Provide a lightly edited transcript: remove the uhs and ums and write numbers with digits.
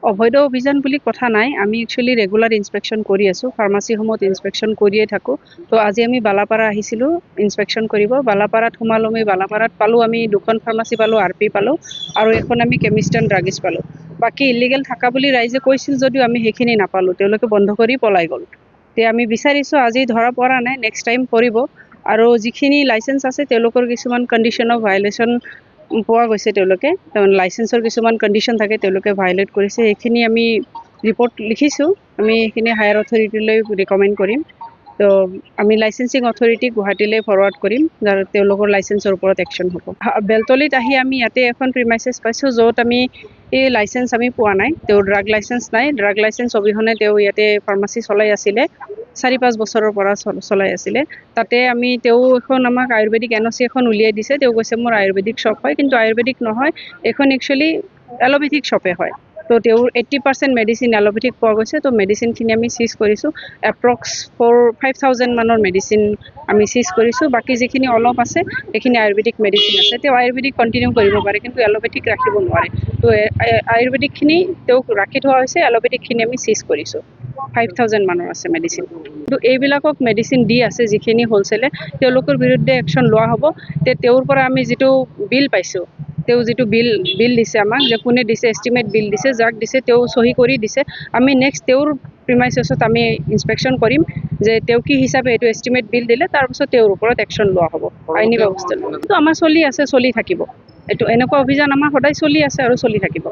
অবৈধ অভিযান বুলি কথা নাই, আমি একচুৱেলি ৰেগুলাৰ ইনস্পেকশ্যন কৰি আছোঁ, ফাৰ্মাচীসমূহত ইনস্পেকশ্যন কৰিয়ে থাকোঁ। তো আজি আমি বালাপাৰা আহিছিলোঁ ইনস্পেকশ্যন কৰিব। বালাপাৰাত সোমালোঁ, আমি বালাপাৰাত পালোঁ, আমি 2খন ফাৰ্মাচী পালোঁ, RP পালোঁ, আৰু এখন আমি কেমিষ্ট এণ্ড ড্ৰাগিষ্ট পালোঁ। বাকী ইলিগেল থকা বুলি ৰাইজে কৈছিল যদিও আমি সেইখিনি নাপালোঁ, তেওঁলোকে বন্ধ কৰি পলাই গ'ল। তে আমি বিচাৰিছোঁ, আজি ধৰা পৰা নাই, নেক্সট টাইম কৰিব। আৰু যিখিনি লাইচেঞ্চ আছে তেওঁলোকৰ কিছুমান কণ্ডিশ্যনৰ ভায়লেশ্যন পোৱা গৈছে, তেওঁলোকে লাইচেঞ্চৰ কিছুমান কণ্ডিশ্যন থাকে, তেওঁলোকে ভায়লেট কৰিছে, সেইখিনি আমি ৰিপৰ্ট লিখিছোঁ, আমি সেইখিনি হায়াৰ অথৰিটিলৈ ৰিকমেণ্ড কৰিম। তো আমি লাইচেঞ্চিং অথৰিটিক গুৱাহাটীলৈ ফৰৱাৰ্ড কৰিম, যাৰ তেওঁলোকৰ লাইচেঞ্চৰ ওপৰত একশ্যন হ'ব। বেলতলিত আহি আমি ইয়াতে এখন প্ৰিমাইচেছ পাইছোঁ, য'ত আমি এই লাইচেঞ্চ আমি পোৱা নাই, তেওঁৰ ড্ৰাগ লাইচেঞ্চ নাই। ড্ৰাগ লাইচেঞ্চ অবিহনে তেওঁ ইয়াতে ফাৰ্মাচী চলাই আছিলে, 4-5 বছৰৰ পৰা চলাই আছিলে। তাতে তেওঁ এখন আমাক আয়ুৰ্বেদিক NOC এখন উলিয়াই দিছে, তেওঁ কৈছে মোৰ আয়ুৰ্বেদিক শ্বপ হয়, কিন্তু আয়ুৰ্বেদিক নহয়, এইখন একচুৱেলি এল'পেথিক শ্বপে হয়। তো তেওঁৰ 80% মেডিচিন এল'পেথিক পোৱা গৈছে। তো মেডিচিনখিনি আমি চিজ কৰিছোঁ, এপ্ৰক্স 5,000 মানৰ মেডিচিন আমি চিজ কৰিছোঁ। বাকী যিখিনি অলপ আছে সেইখিনি আয়ুৰ্বেদিক মেডিচিন আছে, তেওঁ আয়ুৰ্বেদিক কণ্টিনিউ কৰিব পাৰে, কিন্তু এল'পেথিক ৰাখিব নোৱাৰে। তো আয়ুৰ্বেদিকখিনি তেওঁক ৰাখি থোৱা হৈছে, এল'পেথিকখিনি আমি চিজ কৰিছোঁ। 5,000 মানৰ আছে মেডিচিন। কিন্তু এইবিলাকক মেডিচিন দি আছে যিখিনি হ'লচেলে, তেওঁলোকৰ বিৰুদ্ধে একশ্যন লোৱা হ'ব। তেওঁৰ পৰা আমি যিটো বিল পাইছোঁ, তেওঁ যিটো বিল দিছে আমাক, যে কোনে দিছে, এষ্টিমেট বিল দিছে, যাক দিছে তেওঁ চহী কৰি দিছে। আমি নেক্সট তেওঁৰ প্ৰিমাইচেছত আমি ইনস্পেকশ্যন কৰিম, যে তেওঁ কি হিচাপে এইটো এষ্টিমেট বিল দিলে, তাৰপিছত তেওঁৰ ওপৰত একশ্যন লোৱা হ'ব, আইনী ব্যৱস্থা। এইটো আমাৰ চলি আছে, চলি থাকিব। এইটো এনেকুৱা অভিযান আমাৰ সদায় চলি আছে আৰু চলি থাকিব।